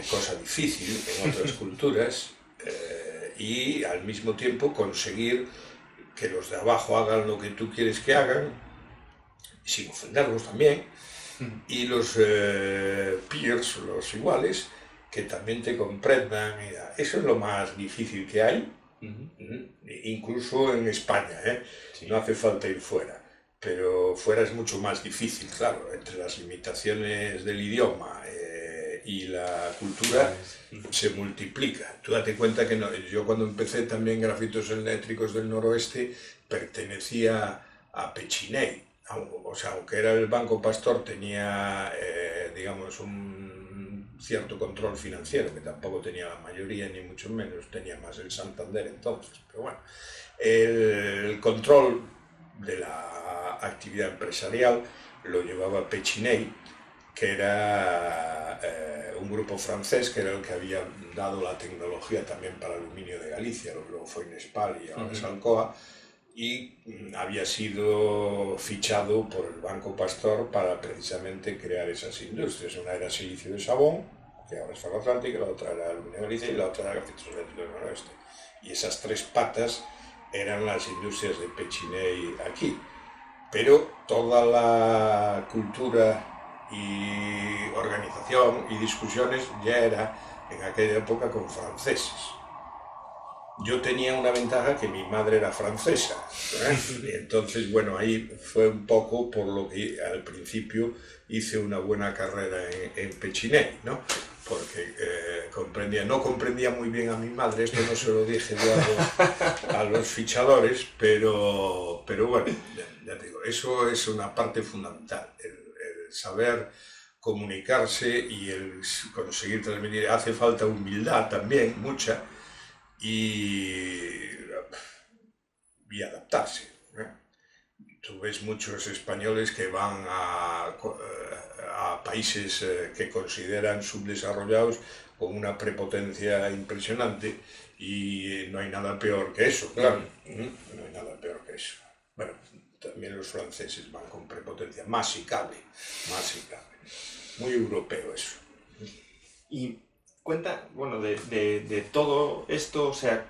cosa difícil en otras culturas, y al mismo tiempo conseguir que los de abajo hagan lo que tú quieres que hagan, sin ofenderlos también, y los peers, los iguales, que también te comprendan. Eso es lo más difícil que hay, incluso en España, sí. No hace falta ir fuera, pero fuera es mucho más difícil, claro, entre las limitaciones del idioma y la cultura se multiplica. Tú date cuenta que yo cuando empecé también Grafitos Eléctricos del Noroeste pertenecía a Pechiney. O sea, aunque era el Banco Pastor, tenía, digamos, un cierto control financiero, que tampoco tenía la mayoría, ni mucho menos, tenía más el Santander entonces. Pero bueno, el control de la actividad empresarial lo llevaba Pechiney, que era un grupo francés, que era el que había dado la tecnología también para aluminio de Galicia, luego fue Inespal y ahora es Alcoa, y había sido fichado por el Banco Pastor para precisamente crear esas industrias. Una era silicio de Sabón, que ahora es Ferroatlántica, la otra era aluminio de Galicia y la otra era Grafitos Eléctricos del Noroeste. Y esas tres patas eran las industrias de Pechiney aquí. Pero toda la cultura y organización y discusiones ya era en aquella época con franceses. Yo tenía una ventaja, que mi madre era francesa, y entonces, bueno, ahí fue un poco por lo que al principio hice una buena carrera en Pechiney, ¿no? Porque no comprendía muy bien a mi madre, esto no se lo dije yo a los fichadores, pero bueno, ya te digo, eso es una parte fundamental, el saber comunicarse y el conseguir transmitir. Hace falta humildad también, mucha, y adaptarse, Tú ves muchos españoles que van a países que consideran subdesarrollados con una prepotencia impresionante y no hay nada peor que eso, claro. No hay nada peor que eso. Bueno, también los franceses van con prepotencia, más si cabe, más si cabe. Muy europeo eso. Y cuenta, bueno, de todo esto, o sea,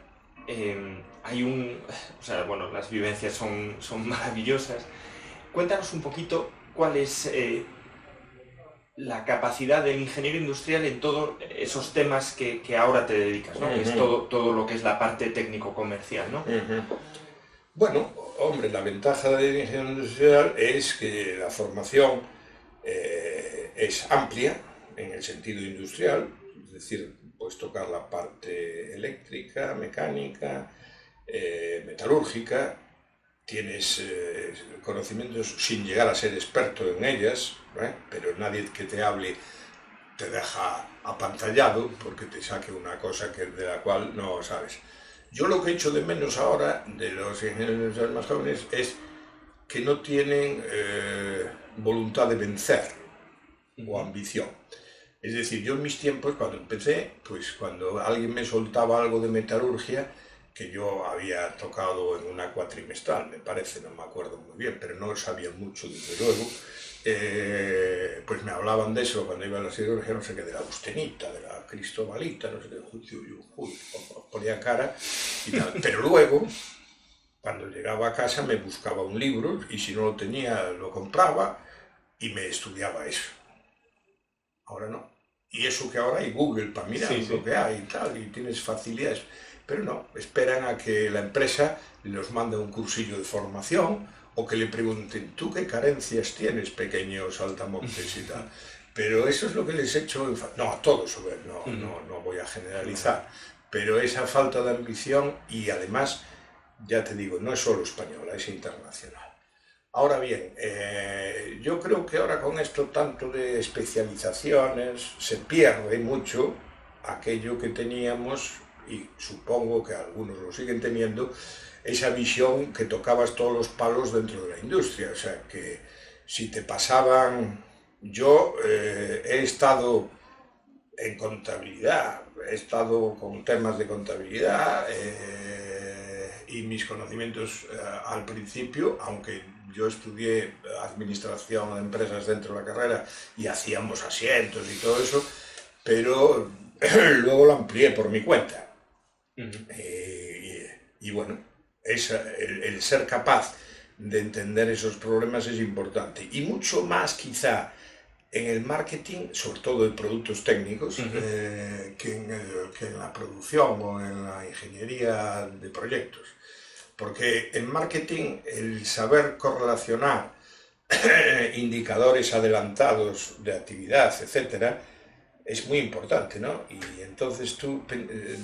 hay o sea, bueno, las vivencias son maravillosas. Cuéntanos un poquito cuál es la capacidad del ingeniero industrial en todos esos temas que ahora te dedicas, ¿no? Que es todo lo que es la parte técnico-comercial, ¿no? Bueno, hombre, la ventaja del ingeniero industrial es que la formación es amplia en el sentido industrial, es decir, puedes tocar la parte eléctrica, mecánica, metalúrgica, tienes conocimientos sin llegar a ser experto en ellas, pero nadie que te hable te deja apantallado porque te saque una cosa de la cual no sabes. Yo lo que echo de menos ahora de los ingenieros más jóvenes es que no tienen voluntad de vencer o ambición. Es decir, yo en mis tiempos, cuando empecé, pues cuando alguien me soltaba algo de metalurgia, que yo había tocado en una cuatrimestral, me parece, no me acuerdo muy bien, pero no sabía mucho, desde luego, pues me hablaban de eso cuando iba a la siderurgia, no sé qué, de la austenita, de la cristobalita, no sé qué, ponía cara y tal. Pero luego, cuando llegaba a casa, me buscaba un libro y si no lo tenía, lo compraba y me estudiaba eso. Ahora no. Y eso que ahora hay Google para mirar lo que hay y tal, y tienes facilidades. Pero no, esperan a que la empresa los mande un cursillo de formación o que le pregunten, ¿tú qué carencias tienes, pequeño saltamontes y tal? Pero eso es lo que les he hecho, no a todos, no voy a generalizar, pero esa falta de ambición y además, ya te digo, no es solo española, es internacional. Ahora bien, yo creo que ahora con esto tanto de especializaciones se pierde mucho aquello que teníamos, y supongo que algunos lo siguen teniendo, esa visión que tocabas todos los palos dentro de la industria. O sea, que si te pasaban... Yo he estado en contabilidad, he estado con temas de contabilidad y mis conocimientos al principio, aunque yo estudié administración de empresas dentro de la carrera y hacíamos asientos y todo eso, pero luego lo amplié por mi cuenta. Y bueno, el ser capaz de entender esos problemas es importante. Y mucho más quizá en el marketing, sobre todo de productos técnicos, que en la producción o en la ingeniería de proyectos. Porque en marketing el saber correlacionar indicadores adelantados de actividad, etcétera, es muy importante, ¿no? Y entonces tú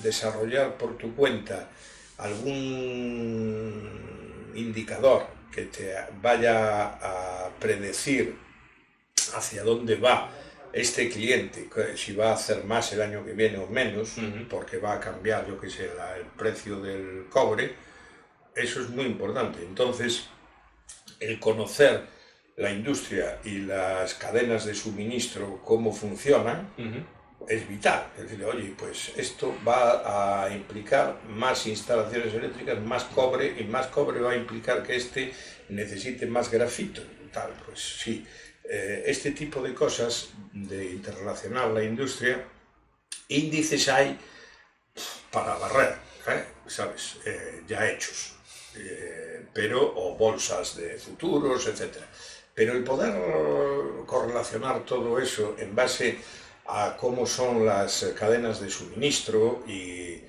desarrollar por tu cuenta algún indicador que te vaya a predecir hacia dónde va este cliente, si va a hacer más el año que viene o menos, porque va a cambiar, yo qué sé, el precio del cobre, eso es muy importante. Entonces, el conocer la industria y las cadenas de suministro, cómo funcionan, es vital. Es decir, oye, pues esto va a implicar más instalaciones eléctricas, más cobre, y más cobre va a implicar que este necesite más grafito. Tal, pues sí. Este tipo de cosas, de interrelacionar la industria, índices hay para barrer, ¿sabes? Ya hechos. O bolsas de futuros, etc. Pero el poder correlacionar todo eso en base a cómo son las cadenas de suministro y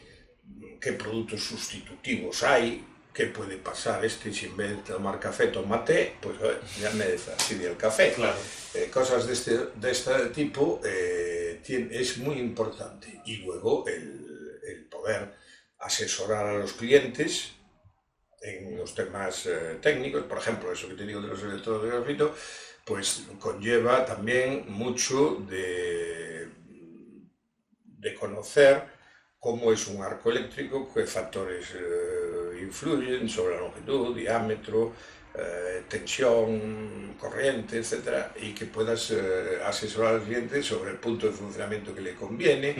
qué productos sustitutivos hay, qué puede pasar, si en vez de tomar café toma té, pues ya me fastidia el café. Claro. Cosas de este tipo es muy importante. Y luego el poder asesorar a los clientes en los temas técnicos, por ejemplo, eso que te digo de los electrodos de grafito, pues conlleva también mucho de conocer cómo es un arco eléctrico, qué factores influyen sobre la longitud, diámetro, tensión, corriente, etcétera, y que puedas asesorar al cliente sobre el punto de funcionamiento que le conviene.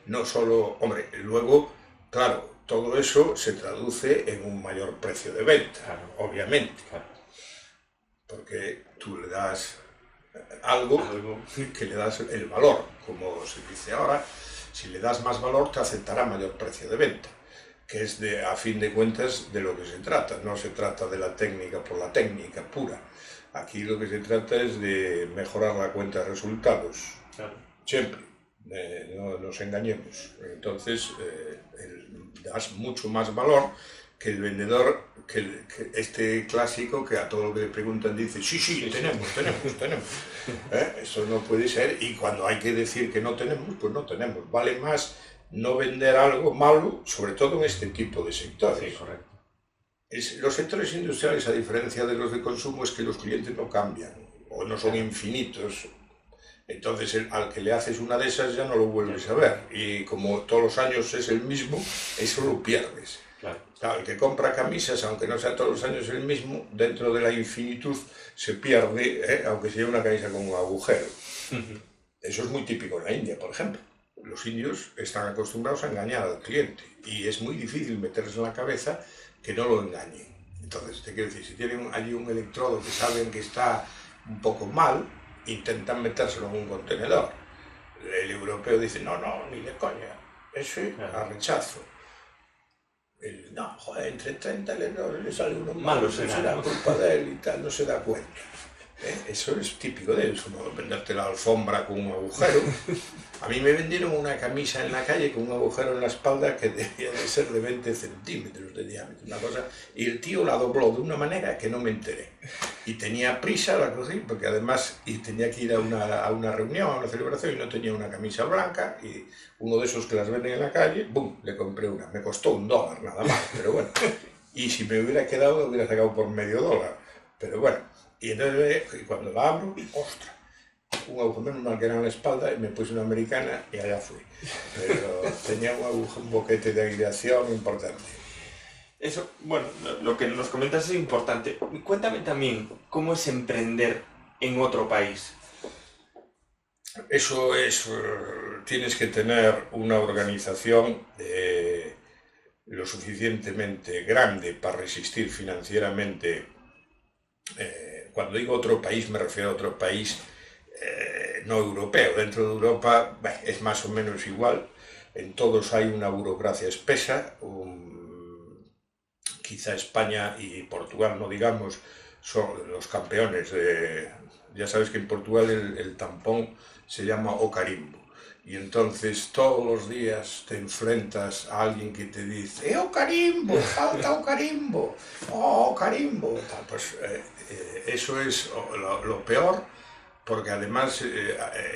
No solo, hombre, luego, claro, todo eso se traduce en un mayor precio de venta, obviamente, porque tú le das algo que le das el valor, como se dice ahora. Si le das más valor, te aceptará mayor precio de venta, que es a fin de cuentas de lo que se trata. No se trata de la técnica por la técnica pura. Aquí lo que se trata es de mejorar la cuenta de resultados. Siempre. No nos engañemos. Entonces, das mucho más valor que el vendedor, que este clásico que a todo lo que le preguntan dice sí, tenemos. Eso no puede ser, y cuando hay que decir que no tenemos, pues no tenemos. Vale más no vender algo malo, sobre todo en este tipo de sectores. Sí, correcto. Los sectores industriales, a diferencia de los de consumo, es que los clientes no cambian o no son infinitos. Entonces, al que le haces una de esas ya no lo vuelves a ver, y como todos los años es el mismo, eso lo pierdes. Claro, el que compra camisas, aunque no sea todos los años el mismo, dentro de la infinitud se pierde, aunque sea una camisa con un agujero. Eso es muy típico en la India, por ejemplo. Los indios están acostumbrados a engañar al cliente y es muy difícil meterles en la cabeza que no lo engañen. Entonces, te quiero decir, si tienen allí un electrodo que saben que está un poco mal, intentan metérselo en un contenedor. El europeo dice, no, ni de coña, ese a rechazo. No, joder, entre 30 le sale uno malo, será culpa de él y tal, no se da cuenta. Eso es típico de él, es como venderte la alfombra con un agujero. A mí me vendieron una camisa en la calle con un agujero en la espalda que debía de ser de 20 centímetros de diámetro, una cosa, y el tío la dobló de una manera que no me enteré. Y tenía prisa, la cogí, porque además tenía que ir a una reunión, a una celebración, y no tenía una camisa blanca, y uno de esos que las venden en la calle, ¡bum!, le compré una. Me costó $1 nada más, pero bueno. Y si me hubiera quedado, me hubiera sacado por $0,50, pero bueno. Y entonces, cuando la abro, ¡ostras! Un agujero, menos mal que era en la espalda, y me puse una americana y allá fui. Pero tenía un boquete de aireación importante. Eso, bueno, lo que nos comentas es importante. Cuéntame también, ¿cómo es emprender en otro país? Eso es, tienes que tener una organización lo suficientemente grande para resistir financieramente. Cuando digo otro país, me refiero a otro país no europeo. Dentro de Europa es más o menos igual. En todos hay una burocracia espesa. Quizá España y Portugal, no digamos, son los campeones. Ya sabes que en Portugal el tampón se llama o carimbo. Y entonces todos los días te enfrentas a alguien que te dice ¡o carimbo! ¡Falta o carimbo! ¡Oh, carimbo! Pues eso es lo peor, porque además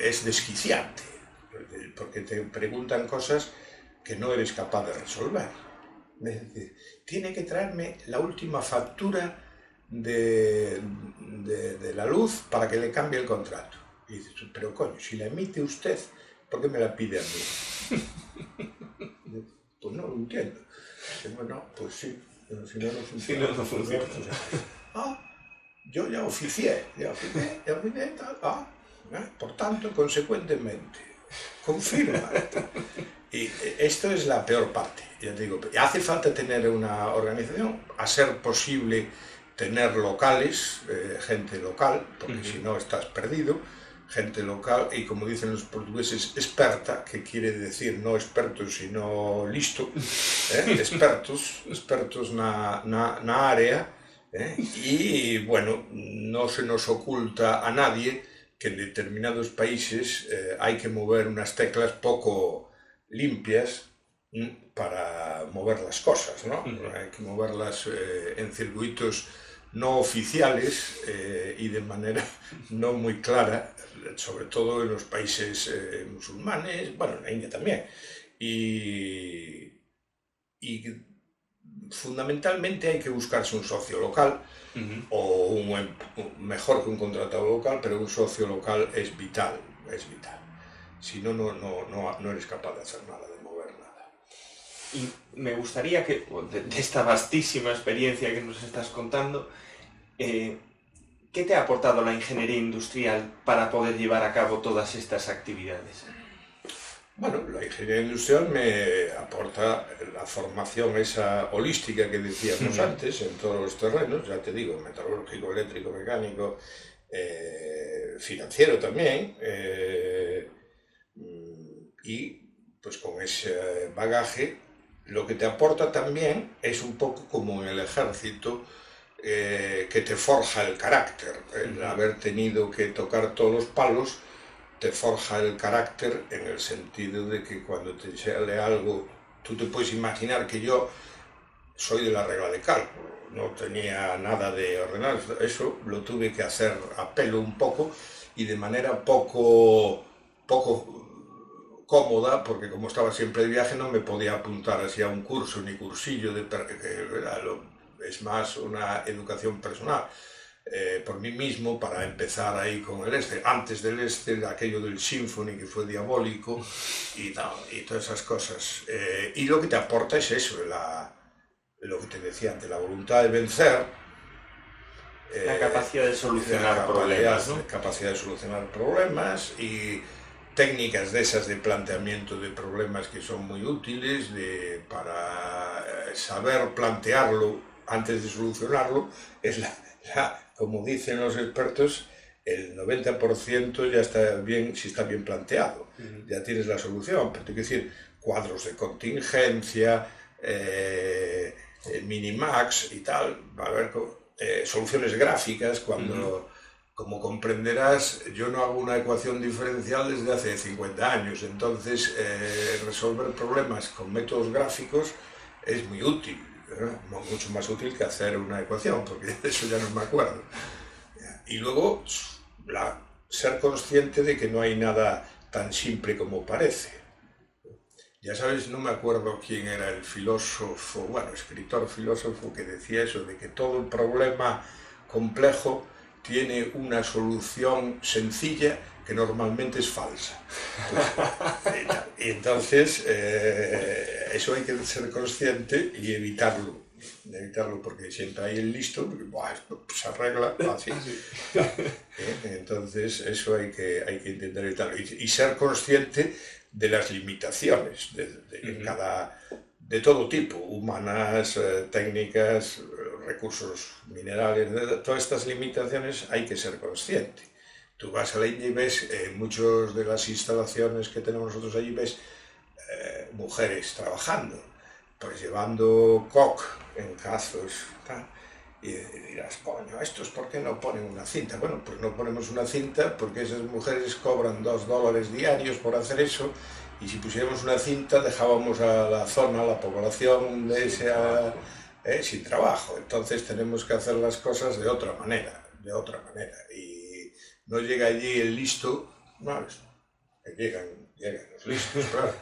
es desquiciante, porque te preguntan cosas que no eres capaz de resolver. Tiene que traerme la última factura de la luz para que le cambie el contrato. Y dices, pero coño, si la emite usted, ¿por qué me la pide a mí? Pues no lo entiendo. Bueno, pues sí, pero si no funciona. Si no funciona. Yo ya oficié tal. Por tanto, consecuentemente, confirma. Y esto es la peor parte, ya te digo. Hace falta tener una organización, a ser posible tener locales, gente local, porque si no estás perdido. Gente local y, como dicen los portugueses, experta, que quiere decir no expertos sino listo, expertos na área, y bueno, no se nos oculta a nadie que en determinados países hay que mover unas teclas poco limpias para mover las cosas, ¿no? Hay que moverlas en circuitos no oficiales y de manera no muy clara, sobre todo en los países musulmanes, bueno, en la India también, y fundamentalmente hay que buscarse un socio local, o mejor que un contratado local, pero un socio local es vital. Si no, no eres capaz de hacer nada, de mover nada. Y me gustaría que, de esta vastísima experiencia que nos estás contando, ¿Qué te ha aportado la ingeniería industrial para poder llevar a cabo todas estas actividades? Bueno, la ingeniería industrial me aporta la formación esa holística que decíamos antes en todos los terrenos, ya te digo, metalúrgico, eléctrico, mecánico, financiero también, y pues con ese bagaje lo que te aporta también es un poco como en el ejército, que te forja el carácter, el haber tenido que tocar todos los palos te forja el carácter en el sentido de que cuando te sale algo, tú te puedes imaginar que yo soy de la regla de cálculo, no tenía nada de ordenar, eso lo tuve que hacer a pelo un poco y de manera poco cómoda, porque como estaba siempre de viaje no me podía apuntar así a un curso ni cursillo, es más una educación personal. Por mí mismo para empezar ahí con el antes del aquello del Symphony que fue diabólico y todas esas cosas. Y lo que te aporta es eso, lo que te decía antes, la voluntad de vencer. La capacidad de solucionar problemas, ¿no? La capacidad de solucionar problemas y técnicas de esas de planteamiento de problemas que son muy útiles para saber plantearlo antes de solucionarlo. Es como dicen los expertos, el 90% ya está bien, si está bien planteado, ya tienes la solución, pero tengo que decir, cuadros de contingencia, minimax y tal, va a haber soluciones gráficas cuando, como comprenderás, yo no hago una ecuación diferencial desde hace 50 años, entonces resolver problemas con métodos gráficos es muy útil. Mucho más útil que hacer una ecuación, porque de eso ya no me acuerdo. Y luego, ser consciente de que no hay nada tan simple como parece. Ya sabes, no me acuerdo quién era el filósofo, escritor filósofo que decía eso, de que todo el problema complejo tiene una solución sencilla que normalmente es falsa. Y entonces, eso hay que ser consciente y evitarlo, porque siempre hay el listo, porque esto se arregla así. Entonces, eso hay que intentar evitarlo. Y ser consciente de las limitaciones de todo tipo, humanas, técnicas, recursos minerales, de todas estas limitaciones hay que ser consciente. Tú vas a la India y ves, en muchas de las instalaciones que tenemos nosotros allí, ves mujeres trabajando, pues llevando coc en cazos, tal. Y dirás, coño, ¿estos por qué no ponen una cinta? Bueno, pues no ponemos una cinta porque esas mujeres cobran $2 diarios por hacer eso, y si pusiéramos una cinta dejábamos a la zona, a la población sin trabajo. Entonces tenemos que hacer las cosas de otra manera. Y no llega allí el listo, no, que llegan los listos, claro.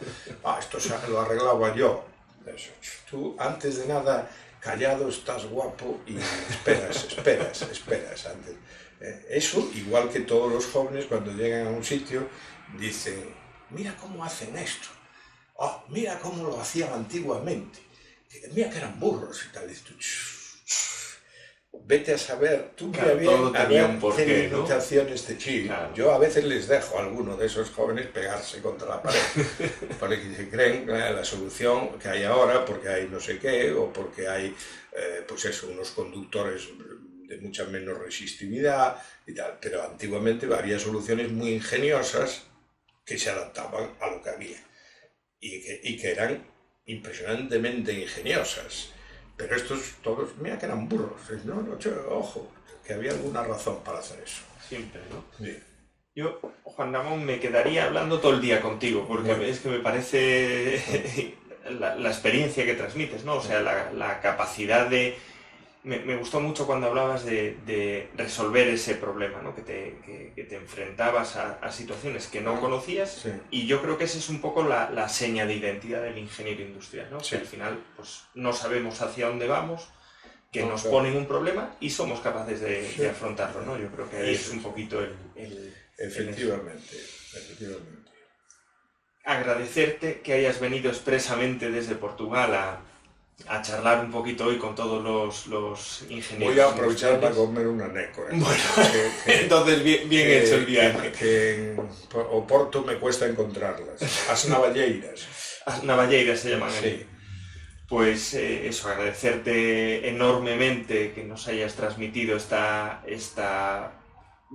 Esto lo arreglaba yo. Eso. Tú, antes de nada, callado, estás guapo y esperas antes. Eso, igual que todos los jóvenes cuando llegan a un sitio, dicen, mira cómo hacen esto, mira cómo lo hacían antiguamente, mira que eran burros y tal. Vete a saber, tú claro, a ver qué ¿no? limitaciones te chido. Claro. Yo a veces les dejo a alguno de esos jóvenes pegarse contra la pared, porque se creen la solución que hay ahora, porque hay no sé qué, o porque hay, unos conductores de mucha menos resistividad y tal. Pero antiguamente había soluciones muy ingeniosas que se adaptaban a lo que había y que eran impresionantemente ingeniosas. Pero estos todos, mira que eran burros, ojo, que había alguna razón para hacer eso. Siempre, ¿no? Sí. Yo, Juan Ramón, me quedaría hablando todo el día contigo, porque es que me parece la experiencia que transmites, ¿no? O sea, la capacidad de... Me gustó mucho cuando hablabas de resolver ese problema, ¿no? Que te enfrentabas a situaciones que no conocías, sí. Y yo creo que esa es un poco la seña de identidad del ingeniero industrial, ¿no? Sí. Que al final pues, no sabemos hacia dónde vamos, que nos ponen un problema y somos capaces de afrontarlo, ¿no? Yo creo que ahí es un poquito Efectivamente. Agradecerte que hayas venido expresamente desde Portugal a charlar un poquito hoy con todos los ingenieros. Voy a aprovechar para comer una nécora. Bueno, entonces bien hecho el viaje. Que en Oporto me cuesta encontrarlas. As navalleiras. As navalleiras se llaman. Sí. Pues eso, agradecerte enormemente que nos hayas transmitido esta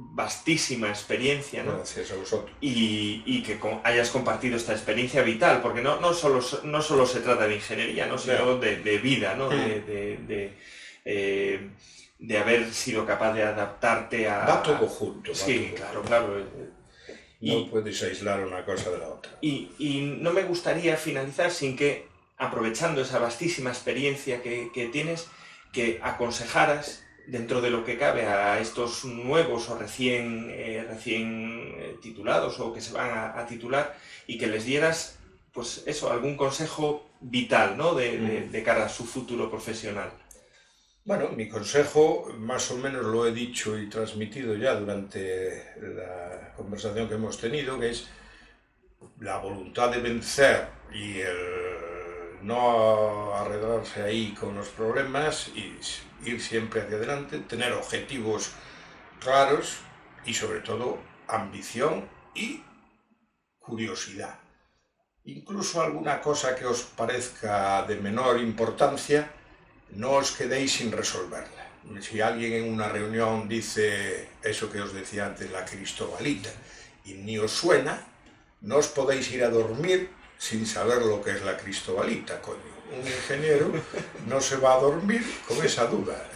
vastísima experiencia, ¿no? Gracias a vosotros. Y que hayas compartido esta experiencia vital, porque no solo se trata de ingeniería, ¿no? Sino de vida, ¿no? De haber sido capaz de adaptarte a... Va todo junto. Sí, todo claro. No puedes aislar una cosa de la otra. Y no me gustaría finalizar sin que, aprovechando esa vastísima experiencia que tienes, que aconsejaras, dentro de lo que cabe, a estos nuevos o recién titulados o que se van a titular, y que les dieras, pues eso, algún consejo vital, ¿no? de cara a su futuro profesional. Bueno, mi consejo más o menos lo he dicho y transmitido ya durante la conversación que hemos tenido, que es la voluntad de vencer y el no arredrarse ahí con los problemas y ir siempre hacia adelante, tener objetivos claros y sobre todo ambición y curiosidad. Incluso alguna cosa que os parezca de menor importancia, no os quedéis sin resolverla. Si alguien en una reunión dice eso que os decía antes, la cristobalita, y ni os suena, no os podéis ir a dormir sin saber lo que es la cristobalita, coño. Un ingeniero no se va a dormir con esa duda,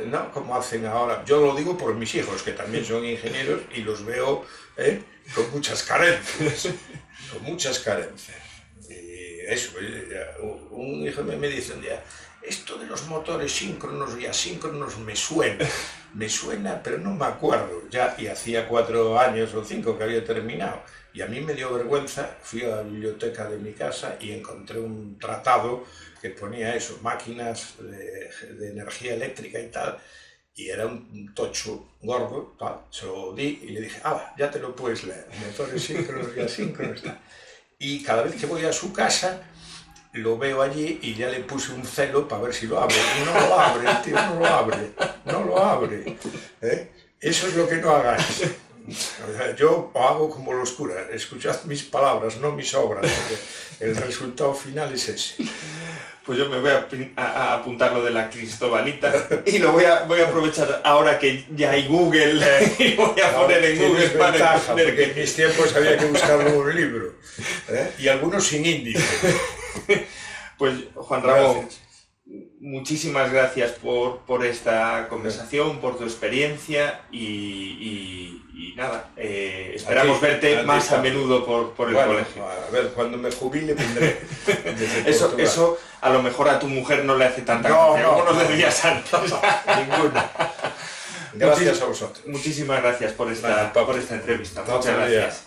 ¿no? Como hacen ahora. Yo lo digo por mis hijos, que también son ingenieros, y los veo con muchas carencias, Y eso, un hijo me dice un día, esto de los motores síncronos y asíncronos me suena, pero no me acuerdo. Ya, y hacía 4 años o 5 que había terminado. Y a mí me dio vergüenza, fui a la biblioteca de mi casa y encontré un tratado que ponía eso, máquinas de energía eléctrica y tal, y era un tocho gordo, tal. Se lo di y le dije, ya te lo puedes leer, motores síncronos y asíncronos, tal. Y cada vez que voy a su casa, lo veo allí y ya le puse un celo para ver si lo abre. Y no lo abre, el tío no lo abre. Eso es lo que no hagáis. Yo hago como los curas, escuchad mis palabras, no mis obras, porque el resultado final es ese. Pues yo me voy a apuntar lo de la cristobalita y lo voy a aprovechar ahora que ya hay Google y voy a poner en Google para entender que en mis tiempos había que buscarlo en un libro, y algunos sin índice. Pues Juan Ramón, gracias. Muchísimas gracias por esta conversación, por tu experiencia y nada, esperamos verte más a menudo por el colegio. A ver, cuando me jubile vendré. Eso a lo mejor a tu mujer no le hace tanta gracia, como nos decías antes. Ninguna. Gracias a vosotros. Muchísimas gracias por esta entrevista. Muchas gracias.